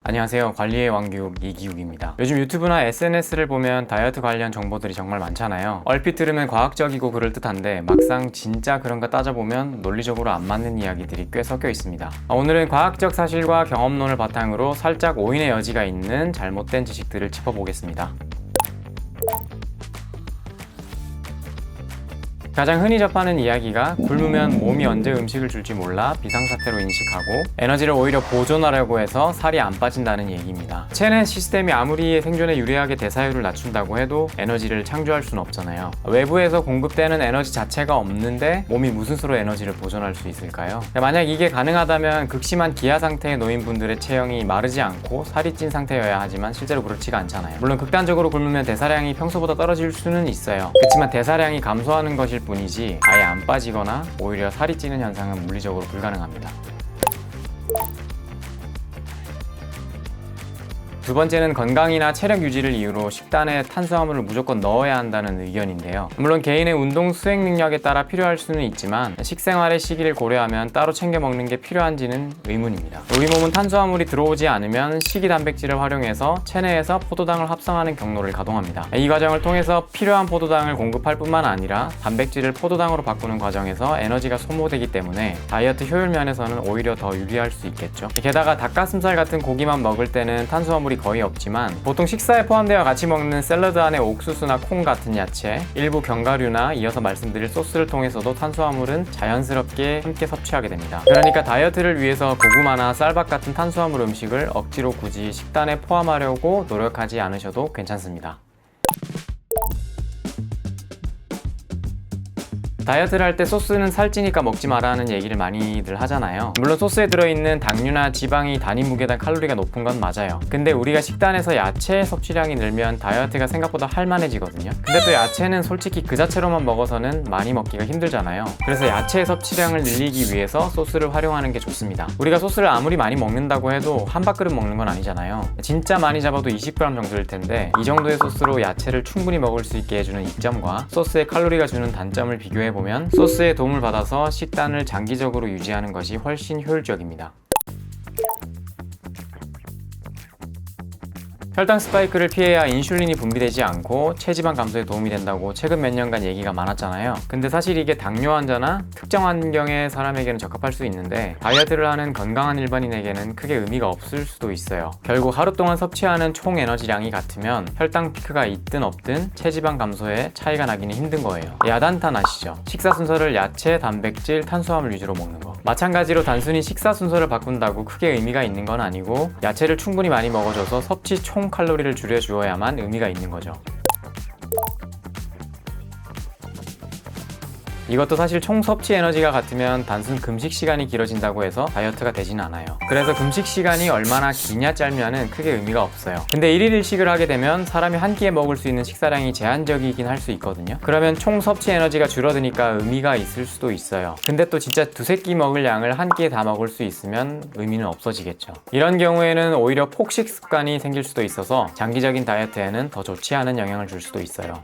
안녕하세요. 관리의 왕교육 이기욱입니다. 요즘 유튜브나 SNS를 보면 다이어트 관련 정보들이 정말 많잖아요. 얼핏 들으면 과학적이고 그럴듯한데 막상 진짜 그런가 따져보면 논리적으로 안 맞는 이야기들이 꽤 섞여 있습니다. 오늘은 과학적 사실과 경험론을 바탕으로 살짝 오인의 여지가 있는 잘못된 지식들을 짚어보겠습니다. 가장 흔히 접하는 이야기가 굶으면 몸이 언제 음식을 줄지 몰라 비상사태로 인식하고 에너지를 오히려 보존하려고 해서 살이 안 빠진다는 얘기입니다. 체내 시스템이 아무리 생존에 유리하게 대사율을 낮춘다고 해도 에너지를 창조할 수는 없잖아요. 외부에서 공급되는 에너지 자체가 없는데 몸이 무슨 수로 에너지를 보존할 수 있을까요? 만약 이게 가능하다면 극심한 기아 상태에 놓인 분들의 체형이 마르지 않고 살이 찐 상태여야 하지만 실제로 그렇지가 않잖아요. 물론 극단적으로 굶으면 대사량이 평소보다 떨어질 수는 있어요. 그렇지만 대사량이 감소하는 것일 뿐이지 아예 안 빠지거나 오히려 살이 찌는 현상은 물리적으로 불가능합니다. 두 번째는 건강이나 체력 유지를 이유로 식단에 탄수화물을 무조건 넣어야 한다는 의견인데요. 물론 개인의 운동 수행 능력에 따라 필요할 수는 있지만 식생활의 시기를 고려하면 따로 챙겨 먹는 게 필요한지는 의문입니다. 우리 몸은 탄수화물이 들어오지 않으면 식이 단백질을 활용해서 체내에서 포도당을 합성하는 경로를 가동합니다. 이 과정을 통해서 필요한 포도당을 공급할 뿐만 아니라 단백질을 포도당으로 바꾸는 과정에서 에너지가 소모되기 때문에 다이어트 효율 면에서는 오히려 더 유리할 수 있겠죠. 게다가 닭가슴살 같은 고기만 먹을 때는 탄수화물이 거의 없지만 보통 식사에 포함되어 같이 먹는 샐러드 안에 옥수수나 콩 같은 야채, 일부 견과류나 이어서 말씀드릴 소스를 통해서도 탄수화물은 자연스럽게 함께 섭취하게 됩니다. 그러니까 다이어트를 위해서 고구마나 쌀밥 같은 탄수화물 음식을 억지로 굳이 식단에 포함하려고 노력하지 않으셔도 괜찮습니다. 다이어트를 할 때 소스는 살찌니까 먹지 말라는 얘기를 많이들 하잖아요. 물론 소스에 들어있는 당류나 지방이 단위 무게당 칼로리가 높은 건 맞아요. 근데 우리가 식단에서 야채 섭취량이 늘면 다이어트가 생각보다 할만해지거든요. 근데 또 야채는 솔직히 그 자체로만 먹어서는 많이 먹기가 힘들잖아요. 그래서 야채 섭취량을 늘리기 위해서 소스를 활용하는 게 좋습니다. 우리가 소스를 아무리 많이 먹는다고 해도 한 밥그릇 먹는 건 아니잖아요. 진짜 많이 잡아도 20g 정도일 텐데 이 정도의 소스로 야채를 충분히 먹을 수 있게 해주는 이점과 소스의 칼로리가 주는 단점을 비교해보면 소스의 도움을 받아서 식단을 장기적으로 유지하는 것이 훨씬 효율적입니다. 혈당 스파이크를 피해야 인슐린이 분비되지 않고 체지방 감소에 도움이 된다고 최근 몇 년간 얘기가 많았잖아요. 근데 사실 이게 당뇨 환자나 특정 환경의 사람에게는 적합할 수 있는데 다이어트를 하는 건강한 일반인에게는 크게 의미가 없을 수도 있어요. 결국 하루 동안 섭취하는 총 에너지량이 같으면 혈당 피크가 있든 없든 체지방 감소에 차이가 나기는 힘든 거예요. 야단탄 아시죠? 식사 순서를 야채, 단백질, 탄수화물 위주로 먹는 거. 마찬가지로 단순히 식사 순서를 바꾼다고 크게 의미가 있는 건 아니고 야채를 충분히 많이 먹어줘서 섭취 총 칼로리를 줄여주어야만 의미가 있는 거죠. 이것도 사실 총 섭취 에너지가 같으면 단순 금식 시간이 길어진다고 해서 다이어트가 되진 않아요. 그래서 금식 시간이 얼마나 기냐 짧냐는 크게 의미가 없어요. 근데 1일 1식을 하게 되면 사람이 한 끼에 먹을 수 있는 식사량이 제한적이긴 할 수 있거든요. 그러면 총 섭취 에너지가 줄어드니까 의미가 있을 수도 있어요. 근데 또 진짜 두세 끼 먹을 양을 한 끼에 다 먹을 수 있으면 의미는 없어지겠죠. 이런 경우에는 오히려 폭식 습관이 생길 수도 있어서 장기적인 다이어트에는 더 좋지 않은 영향을 줄 수도 있어요.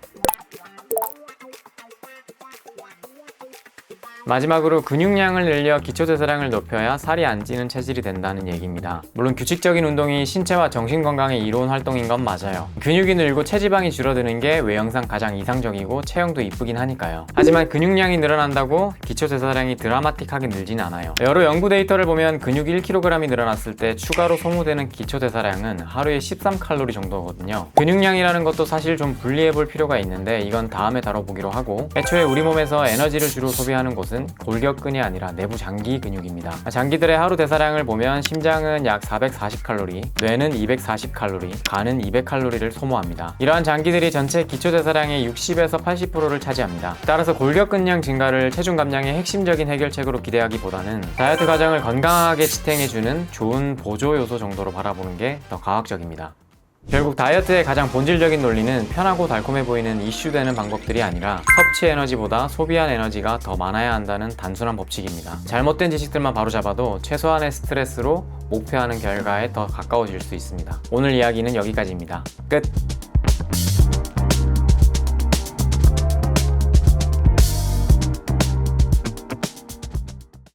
마지막으로 근육량을 늘려 기초대사량을 높여야 살이 안 찌는 체질이 된다는 얘기입니다. 물론 규칙적인 운동이 신체와 정신 건강에 이로운 활동인 건 맞아요. 근육이 늘고 체지방이 줄어드는 게 외형상 가장 이상적이고 체형도 이쁘긴 하니까요. 하지만 근육량이 늘어난다고 기초대사량이 드라마틱하게 늘진 않아요. 여러 연구 데이터를 보면 근육이 1kg이 늘어났을 때 추가로 소모되는 기초대사량은 하루에 13칼로리 정도거든요. 근육량이라는 것도 사실 좀 분리해 볼 필요가 있는데 이건 다음에 다뤄보기로 하고, 애초에 우리 몸에서 에너지를 주로 소비하는 곳은 골격근이 아니라 내부 장기 근육입니다. 장기들의 하루 대사량을 보면 심장은 약 440칼로리, 뇌는 240칼로리, 간은 200칼로리를 소모합니다. 이러한 장기들이 전체 기초 대사량의 60에서 80%를 차지합니다. 따라서 골격근량 증가를 체중 감량의 핵심적인 해결책으로 기대하기보다는 다이어트 과정을 건강하게 지탱해주는 좋은 보조 요소 정도로 바라보는 게 더 과학적입니다. 결국 다이어트의 가장 본질적인 논리는 편하고 달콤해 보이는 이슈되는 방법들이 아니라 섭취 에너지보다 소비한 에너지가 더 많아야 한다는 단순한 법칙입니다. 잘못된 지식들만 바로잡아도 최소한의 스트레스로 목표하는 결과에 더 가까워질 수 있습니다. 오늘 이야기는 여기까지입니다. 끝!